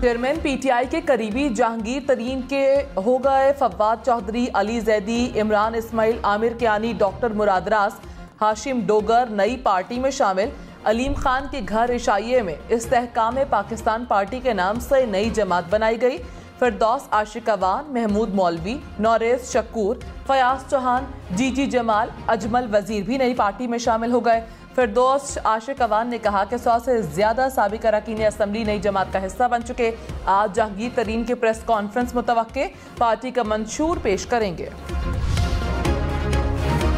Chairman PTI के करीबी जहांगीर तरीन के हो गए फव्वाद चौधरी, अली जैदी, इमरान इस्माइल, आमिर कियानी, डॉक्टर मुरादरास, हाशिम डोगर नई पार्टी में शामिल। अलीम खान के घर इशाइये में इस्तेहकाम पाकिस्तान पार्टी के नाम से नई जमात बनाई गई। फिरदौस आशिक अवान, महमूद मौलवी, नौरेज शकूर, फयाज चौहान, जीजी जमाल, अजमल वजीर भी नई पार्टी में शामिल हो गए। फिरदौस आशिक अवान ने कहा कि 100 से ज्यादा साबिक अरकान असम्बली नई जमात का हिस्सा बन चुके। आज जहांगीर तरीन की प्रेस कॉन्फ्रेंस मुतवक्के, पार्टी का मंशूर पेश करेंगे।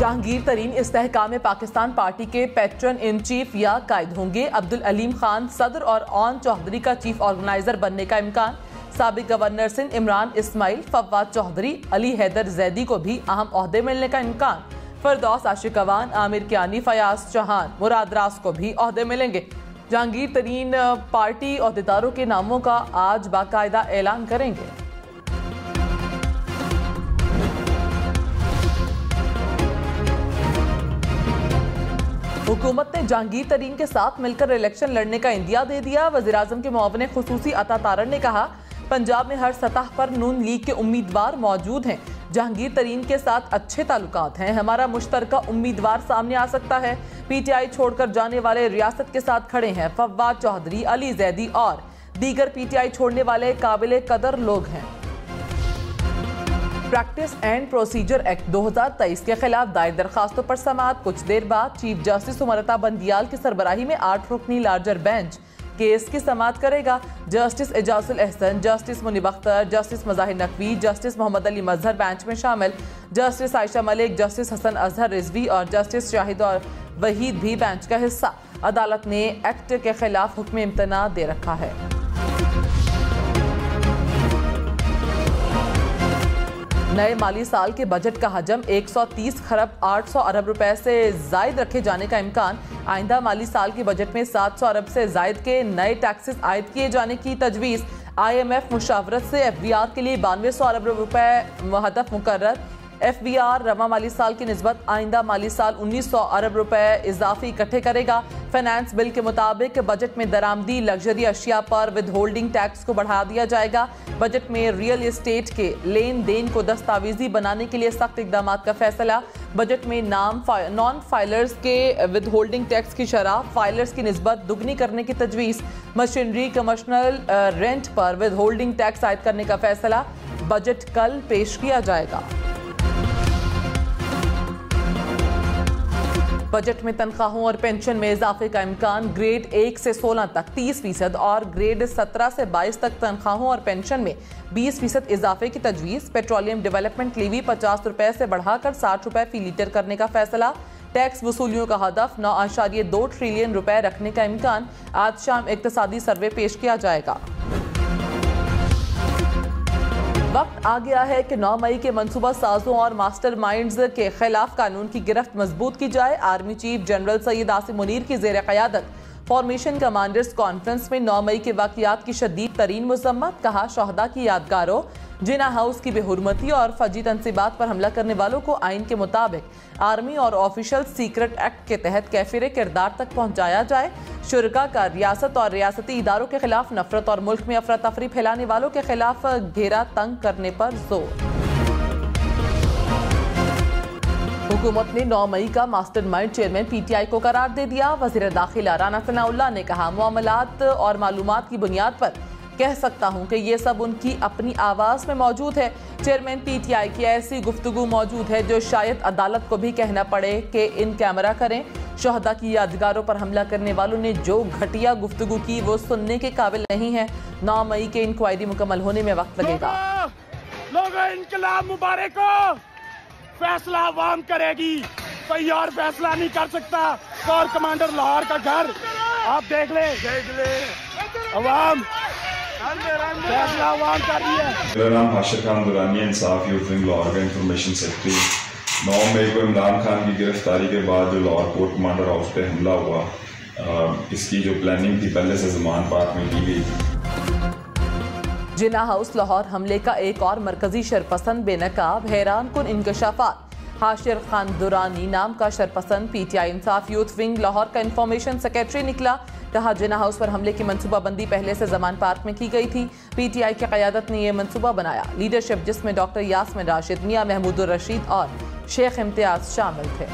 जहांगीर तरीन इस्तेहकाम पाकिस्तान पार्टी के पैट्रन इन चीफ या कायद होंगे। अब्दुल अलीम खान सदर और ऑन चौधरी का चीफ ऑर्गेनाइजर बनने का इम्कान। साबिक गवर्नर सिंध इमरान इस्माइल, फव्वाद चौधरी, अली हैदर जैदी को भी अहम ओहदे मिलने का इम्कान। फिरदौस आशिक अवान, आमिर कियानी, फयाज चौहान, मुरादरास को भी ओहदे मिलेंगे। जहांगीर तरीन पार्टी ओहदेदारों के नामों का आज बाकायदा ऐलान करेंगे। हुकूमत ने जहांगीर तरीन के साथ मिलकर इलेक्शन लड़ने का इंदिया दे दिया। वज़ीर-ए-आज़म के मुआविन खुसूसी अता तारड़ ने कहा, पंजाब में हर सतह पर नून लीग के उम्मीदवार मौजूद हैं। जहांगीर तरीन के साथ अच्छे ताल्लुकात हैं। हमारा मुश्तरका उम्मीदवार सामने आ सकता है। पीटीआई छोड़कर जाने वाले रियासत के साथ खड़े हैं। फव्वाद चौधरी, अली जैदी और दीगर पीटीआई छोड़ने वाले काबिले कदर लोग हैं। प्रैक्टिस एंड प्रोसीजर एक्ट 2023 के खिलाफ दायर दरखास्तों पर समाअत। कुछ देर बाद चीफ जस्टिस उमरता बंदियाल की सरबराही में 8 रुकनी लार्जर बेंच केस की समाअत करेगा। Justice Ijazul Ahsan, justice Munib Akhtar, justice Mazahir Naqvi, justice Mohammad Ali Mazhar bench में शामिल। जस्टिस आयशा मलिक, जस्टिस हसन अजहर रिजवी और जस्टिस शाहिद और वहीद भी बेंच का हिस्सा। अदालत ने एक्ट के खिलाफ हुक्म इम्तना दे रखा है। नए माली साल के बजट का हजम 130 खरब 800 अरब रुपए से जायद रखे जाने का इम्कान। आइंदा माली साल के बजट में 700 अरब से जायद के नए टैक्सेस आयद किए जाने की तजवीज़। IMF मुशावरत से FBR के लिए 9200 अरब रुपए हदफ मुकर्रर। FBR रवा माली साल की निस्बत आइंदा माली साल 1900 अरब रुपए इजाफी इकट्ठे करेगा। फाइनेंस बिल के मुताबिक बजट में दरामदी लग्जरी अशिया पर विद होल्डिंग टैक्स को बढ़ा दिया जाएगा। बजट में रियल एस्टेट के लेन देन को दस्तावेजी बनाने के लिए सख्त इकदाम का फैसला। बजट में नॉन फाइलर्स के विद होल्डिंग टैक्स की शरह फाइलर्स की निस्बत दुगनी करने की तजवीज़। मशीनरी कमर्शियल रेंट पर विद होल्डिंग टैक्स आयद करने का फैसला। बजट कल पेश किया जाएगा। बजट में तनख्वाहों और पेंशन में इजाफे का इम्कान। ग्रेड 1 से 16 तक 30% और ग्रेड 17 से 22 तक तनख्वाहों और पेंशन में 20% इजाफे की तजवीज़। पेट्रोलियम डेवलपमेंट लीवी 50 रुपए से बढ़ाकर 60 रुपए फी लीटर करने का फैसला। टैक्स वसूलियों का हदफ 9.2 ट्रिलियन रुपए रखने का इम्कान। आज शाम इक्तिसादी सर्वे पेश किया जाएगा। वक्त आ गया है कि 9 मई के मंसूबा साजों और मास्टर माइंड्स के खिलाफ कानून की गिरफ्त मजबूत की जाए। Army chief general Syed Asim Munir की जेर क़यादत फॉर्मेशन कमांडर्स कॉन्फ्रेंस में 9 मई के वाक़यात की शदीद तरीन मज़म्मत। कहा, शहदा की यादगारों, जिना हाउस की बेहुरमती और फजी तनसीबात पर हमला करने वालों को आइन के मुताबिक आर्मी और ऑफिशियल सीक्रेट एक्ट के तहत कैफिर किरदार तक पहुँचाया जाए। शुरका का रियासत और रियासती इदारों के खिलाफ नफरत और मुल्क में अफरा तफरी फैलाने वालों के खिलाफ घेरा तंग करने पर जोर। हुकूमत ने 9 मई का मास्टरमाइंड चेयरमैन पीटीआई को करार दे दिया। वज़ीर दाखिला राना सनाउल्लाह ने कहा, मामलात और मालूमात की बुनियाद पर कह सकता हूं कि ये सब उनकी अपनी आवाज़ में मौजूद है। चेयरमैन पीटीआई की ऐसी गुफ्तगू मौजूद है जो शायद अदालत को भी कहना पड़े कि इन कैमरा करें। शहदा की यादगारों पर हमला करने वालों ने जो घटिया गुफ्तगू की वो सुनने के काबिल नहीं है। 9 मई के इंक्वायरी मुकम्मल होने में वक्त लगेगा। लोगों इनकलाब मुबारक हो, फैसला आवाम करेगी, कोई और फैसला नहीं कर सकता। कोर कमांडर लाहौर का घर आप देख ले अवाम फैसला आवाम कर रही है। मेरा नाम हाशिर खान दुरानी, इंसाफ यूथ विंग लाहौर का इंफॉर्मेशन सेक्रेटरी। 9 मई को इमरान खान की गिरफ्तारी के बाद जो लाहौर कोर कमांडर हाउस पे हमला हुआ, इसकी जो प्लानिंग थी पहले से ज़मान पार्क में की गई थी। जिना हाउस लाहौर हमले का एक और मरकजी शरपसंद बेनकाब हैरान कुन इंकशाफात। हाशिर खान दुरानी नाम का शरपसंद पीटीआई इंसाफ यूथ विंग लाहौर का इंफॉर्मेशन सेक्रेटरी निकला। कहा जिना हाउस पर हमले की मंसूबाबंदी पहले से जमान पार्क में की गई थी। PTI की क़यादत ने यह मंसूबा बनाया। लीडरशिप जिसमें डॉक्टर यास्मिन राशिद, मियां महमूदुर रशीद और शेख इम्तियाज शामिल थे।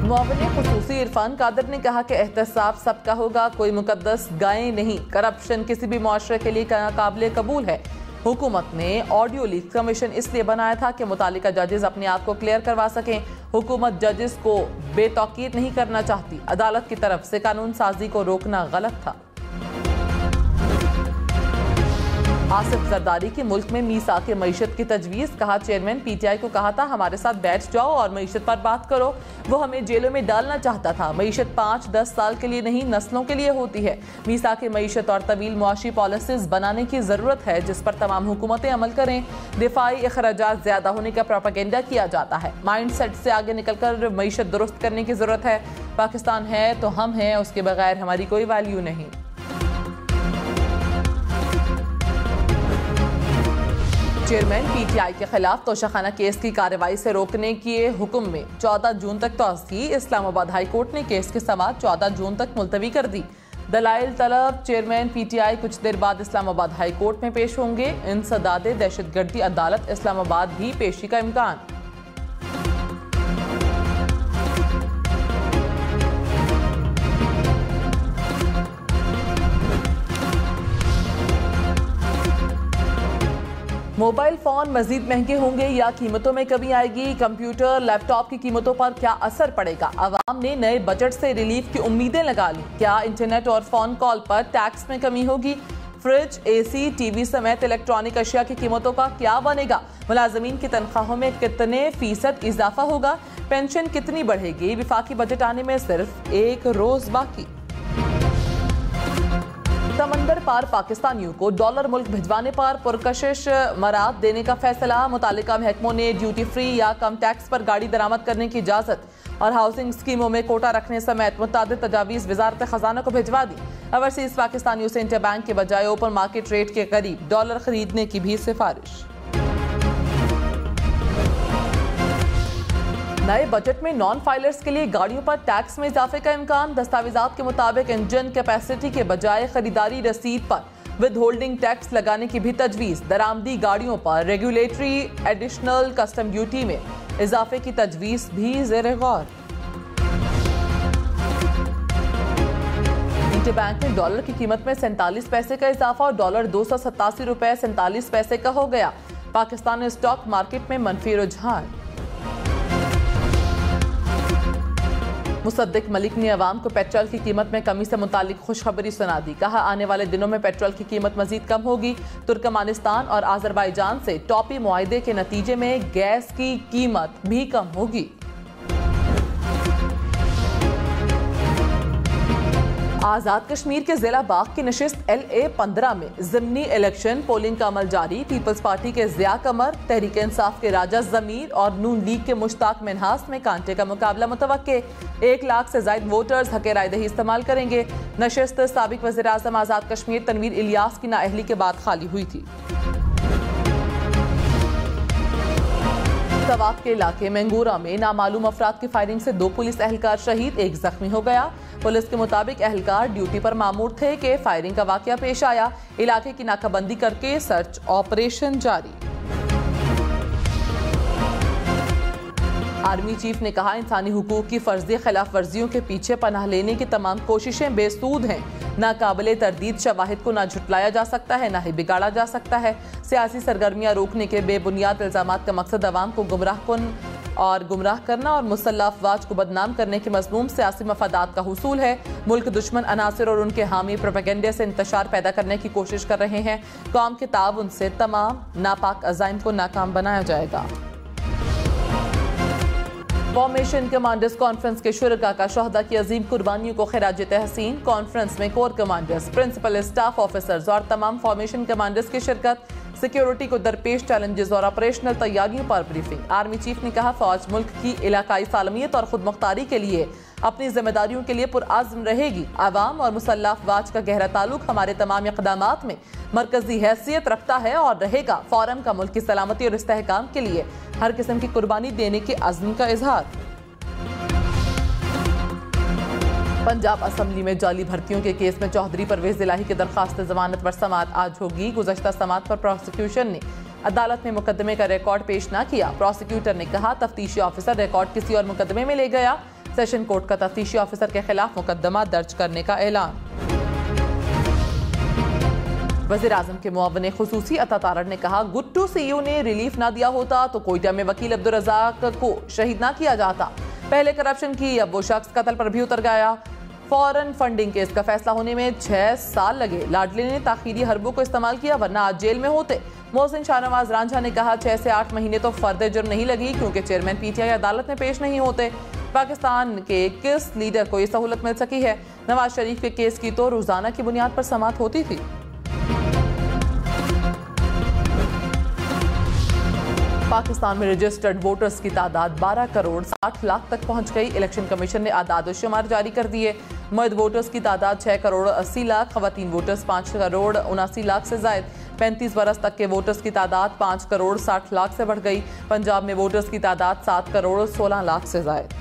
मुआविन खुसूसी इरफान कादर ने कहा कि एहतसाब सबका होगा, कोई मुकद्दस गायें नहीं। करप्शन किसी भी मुआशरे के लिए काबिल कबूल है। हुकूमत ने ऑडियो लीक कमीशन इसलिए बनाया था कि मुतालिका जजेस अपने आप को क्लियर करवा सकें। हुकूमत जजेस को बेतौकीद नहीं करना चाहती। अदालत की तरफ से कानून साजी को रोकना गलत था। आसिफ जरदारी की मुल्क में मीसाक मईशत की तजवीज़। कहा चेयरमैन PTI को कहा था हमारे साथ बैठ जाओ और मईशत पर बात करो। वो हमें जेलों में डालना चाहता था। मईशत 5-10 साल के लिए नहीं, नस्लों के लिए होती है। मीसाक मईशत और तवील मुआशी पॉलिसीज बनाने की ज़रूरत है जिस पर तमाम हुकूमतें अमल करें। दिफाई अखराजात ज़्यादा होने का प्रोपेगेंडा किया जाता है। माइंड सेट से आगे निकलकर मईशत दुरुस्त करने की ज़रूरत है। पाकिस्तान है तो हम हैं, उसके बगैर हमारी कोई वैल्यू नहीं। चेयरमैन PTI के खिलाफ तोशाखाना केस की कार्रवाई से रोकने के हुक्म में 14 जून तक तौसीह। इस्लामाबाद हाई कोर्ट ने केस की समाअत 14 जून तक मुलतवी कर दी। दलाइल तलब चेयरमैन PTI कुछ देर बाद इस्लामाबाद हाई कोर्ट में पेश होंगे। इंसदाद दहशतगर्दी अदालत इस्लामाबाद भी पेशी का इम्कान। मोबाइल फोन मजीद महंगे होंगे या कीमतों में कमी आएगी? कंप्यूटर लैपटॉप की कीमतों पर क्या असर पड़ेगा? अवाम ने नए बजट से रिलीफ की उम्मीदें लगा ली। क्या इंटरनेट और फोन कॉल पर टैक्स में कमी होगी? फ्रिज, AC, TV समेत इलेक्ट्रॉनिक अशिया की कीमतों का क्या बनेगा? मुलाजमीन की तनख्वाहों में कितने फीसद इजाफा होगा? पेंशन कितनी बढ़ेगी? विफाकी बजट आने में सिर्फ एक रोज बाकी। समंदर पार पाकिस्तानियों को डॉलर मुल्क भिजवाने पर पुरकशिश मराद देने का फैसला। मुतालिका महकमों ने ड्यूटी फ्री या कम टैक्स पर गाड़ी दरामद करने की इजाजत और हाउसिंग स्कीमों में कोटा रखने समेत मुतादिद तजावीज़ वजारत खजाना को भिजवा दी। ओवरसीज पाकिस्तानियों से इंटरबैंक के बजाय ओपन मार्केट रेट के करीब डॉलर खरीदने की भी सिफारिश। नए बजट में नॉन फाइलर्स के लिए गाड़ियों पर टैक्स में इजाफे का इम्कान। दस्तावेजात के मुताबिक इंजन कैपेसिटी के बजाय खरीदारी रसीद पर विद होल्डिंग टैक्स लगाने की भी तजवीज़। दरामदी गाड़ियों पर रेगुलेटरी एडिशनल कस्टम ड्यूटी में इजाफे की तजवीज़ भी ज़ेर गौर। इंटरबैंक में डॉलर की कीमत में 47 पैसे का इजाफा और डॉलर 287 रुपए 47 पैसे का हो गया। पाकिस्तान स्टॉक मार्केट में मनफी रुझान। मुसद्दिक मलिक ने अवाम को पेट्रोल की कीमत में कमी से मुतालिक खुशखबरी सुना दी। कहा आने वाले दिनों में पेट्रोल की कीमत मजीद कम होगी। तुर्कमानिस्तान और आज़रबाईजान से टॉपी मुआहदे के नतीजे में गैस की कीमत भी कम होगी। आज़ाद कश्मीर के जिला बाग की नशिस्त LA-15 में ज़िमनी इलेक्शन पोलिंग का अमल जारी। पीपल्स पार्टी के ज़िया कमर, तहरीक इंसाफ के राजा ज़मीर और नून लीग के मुश्ताक मिनहास में कांटे का मुकाबला मुतवक्के। 1 लाख से ज़ायद वोटर्स हक़ राय दही इस्तेमाल करेंगे। नशिस्त साबिक वज़ीर आज़म आज़ाद कश्मीर तनवीर इलियास की नाअहली के बाद खाली हुई थी। सवाब के इलाके मंगूरा में नामालूम अफराद की फायरिंग से 2 पुलिस एहलकार शहीद, 1 जख्मी हो गया। पुलिस के मुताबिक एहलकार ड्यूटी पर मामूर थे कि फायरिंग का वाकया पेश आया। इलाके की नाकाबंदी करके सर्च ऑपरेशन जारी। आर्मी चीफ ने कहा इंसानी हुकूक की फर्जी खिलाफ वर्जियों के पीछे पनाह लेने की तमाम कोशिशें बेसूद हैं। नाकाबिले तरदीद शवाहिद को ना झुटलाया जा सकता है ना ही बिगाड़ा जा सकता है। सियासी सरगर्मियां रोकने के बेबुनियाद इल्जामात का मकसद अवाम को गुमराह करना और मुसल्लह अफवाज को बदनाम करने के मज़मूम सियासी मफादात का हुसूल है। मुल्क दुश्मन अनासिर और उनके हामी प्रोपेगेंडे से इंतशार पैदा करने की कोशिश कर रहे हैं। कौम के ताउन से तमाम नापाक अज़ाइम को नाकाम बनाया जाएगा। फॉर्मेशन कमांडर्स कॉन्फ्रेंस के शुरका का शहदा की अजीम कुर्बानियों को खिराज तहसीन। कॉन्फ्रेंस में core commanders, principal staff officers और तमाम फॉर्मेशन कमांडर्स की शिरकत। सिक्योरिटी को दरपेश चैलेंजेस और ऑपरेशनल तैयारियों पर ब्रीफिंग। आर्मी चीफ ने कहा, फौज मुल्क की इलाकाई सालमियत और खुद मुख्तारी के लिए अपनी जिम्मेदारियों के लिए पुरआज़्म रहेगी। आवाम और मुसल्लह अफवाज का गहरा ताल्लुक हमारे तमाम इक़दामात में मरकजी हैसियत रखता है और रहेगा। फोरम का मुल्क की सलामती और इस्तेहकाम के लिए हर किस्म की कुर्बानी देने के अज़्म का इजहार। पंजाब असम्बली में जाली भर्तियों के केस में चौधरी परवेज इलाही की दरखास्त जमानत पर समाअत आज होगी। गुज़श्ता समाअत पर प्रोसिक्यूशन ने अदालत में मुकदमे का रिकॉर्ड पेश न किया। प्रोसिक्यूटर ने कहा, तफ्तीशी ऑफिसर रिकॉर्ड किसी और मुकदमे में ले गया। सेशन कोर्ट का तफ्तीशी ऑफिसर के खिलाफ मुकदमा दर्ज करने का ऐलान। वज़ीर आज़म के मुआविन खुसूसी अता तारड़ ने कहा, गुट्टू सीईओ ने रिलीफ ना दिया होता तो कोयटा में वकील अब्दुल रज़ाक को शहीद ना किया जाता। पहले करप्शन की, अब वो शख्स कत्ल पर भी उतर गया। फॉरेन फंडिंग केस का फैसला होने में 6 साल लगे। लाडली ने ताखीरी हरबों को इस्तेमाल किया, वरना आज जेल में होते। मोहसिन शाहनवाज रांझा ने कहा, 6 से 8 महीने तो फर्द जुर्म नहीं लगी क्योंकि चेयरमैन पीटीआई अदालत में पेश नहीं होते। पाकिस्तान के किस लीडर को ये सहूलत मिल सकी है? नवाज शरीफ के केस की तो रोजाना की बुनियाद पर समाअत होती थी। पाकिस्तान में रजिस्टर्ड वोटर्स की तादाद 12 करोड़ 60 लाख तक पहुंच गई। इलेक्शन कमीशन ने आदाद शुमार जारी कर दिए। मर्द वोटर्स की तादाद 6 करोड़ 80 लाख, खवातीन वोटर्स 5 करोड़ 79 लाख से जायद। 35 बरस तक के वोटर्स की तादाद 5 करोड़ 60 लाख से बढ़ गई। पंजाब में वोटर्स की तादाद 7 करोड़ 16 लाख से जायद।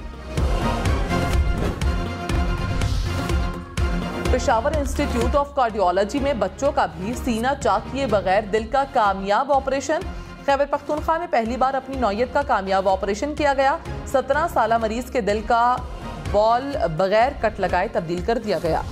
पेशावर इंस्टीट्यूट ऑफ कार्डियोलॉजी में बच्चों का भी सीना चाक किए बगैर दिल का कामयाब ऑपरेशन। खैबर पख्तूनख्वा में पहली बार अपनी नौयत का कामयाब ऑपरेशन किया गया। 17 साला मरीज के दिल का बॉल बगैर कट लगाए तब्दील कर दिया गया।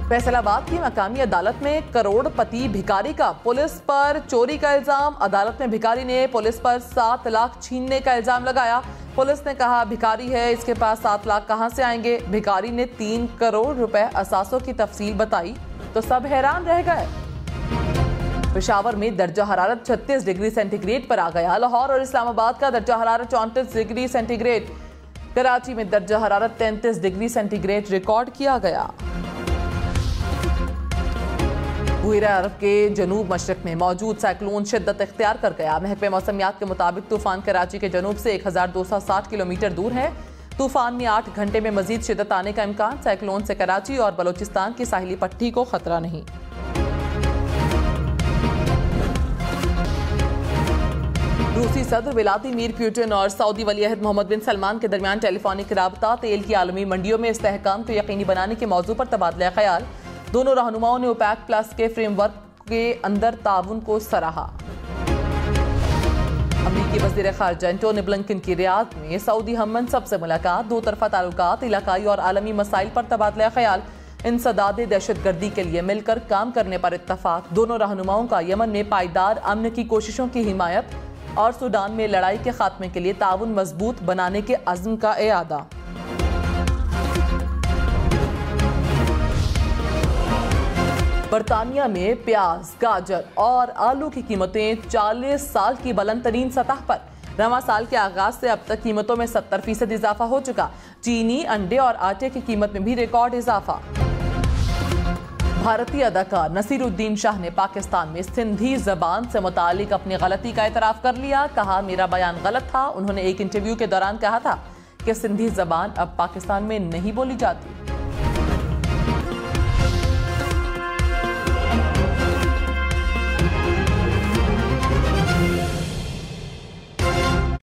फैसलाबाद की मकामी अदालत में करोड़पति भिखारी का पुलिस पर चोरी का इल्जाम। अदालत में भिखारी ने पुलिस पर 7 लाख छीनने का इल्जाम लगाया। पुलिस ने कहा, भिखारी है, इसके पास 7 लाख कहां से आएंगे? भिखारी ने 3 करोड़ रुपए असासों की तफसील बताई तो सब हैरान रह गए। पेशावर में दर्जा हरारत 36 डिग्री सेंटीग्रेड पर आ गया। लाहौर और इस्लामाबाद का दर्जा हरारत 34 डिग्री सेंटीग्रेड। कराची में दर्जा हरारत 33 डिग्री सेंटीग्रेड रिकॉर्ड किया गया। बुहरा अरब के जनूब मशरक में मौजूद साइक्लोन शिद्दत इख्तियार कर गया। महकमे मौसमियात के मुताबिक तूफान कराची के जनूब से 1260 किलोमीटर दूर है। तूफान में 8 घंटे में मजीद शिद्दत आने का इम्कान। साइक्लोन से कराची और बलोचिस्तान की साहिली पट्टी को खतरा नहीं। रूसी सदर व्लादिमीर पुतिन और सऊदी वलीअहद मोहम्मद बिन सलमान के दरमियान टेलीफोनिक राबता। तेल की आलमी मंडियों में इस्तेहकाम को यकीनी बनाने के मौजू पर तबादला ख्याल। दोनों रहनुमाओं ने ओपेक प्लस के फ्रेमवर्क के अंदर ताउन को सराहा। अमरीकी वज़ीर ख़ारिजा एंटोनी ब्लिंकन की रियाद में सऊदी हम मनसब से मुलाकात। दो तरफा ताल्लुकात, इलाकाई और आलमी मसाइल पर तबादला ख्याल। इंसदाद दहशतगर्दी के लिए मिलकर काम करने पर इत्तफाक। दोनों रहनुमाओं का यमन में पायदार अमन की कोशिशों की हिमायत और सूडान में लड़ाई के खात्मे के लिए ताउन मजबूत बनाने के अज़्म का इरादा। बरतानिया में प्याज, गाजर और आलू की कीमतें 40 साल की बुलंद तरीन सतह पर। रवां साल के आगाज से अब तक कीमतों में 70% इजाफा हो चुका। चीनी, अंडे और आटे की कीमत में भी रिकॉर्ड इजाफा। भारतीय अदाकार नसीरुद्दीन शाह ने पाकिस्तान में सिंधी जबान से मुतालिक अपनी गलती का एतराफ कर लिया। कहा, मेरा बयान गलत था। उन्होंने एक इंटरव्यू के दौरान कहा था कि सिंधी जबान अब पाकिस्तान में नहीं बोली जाती।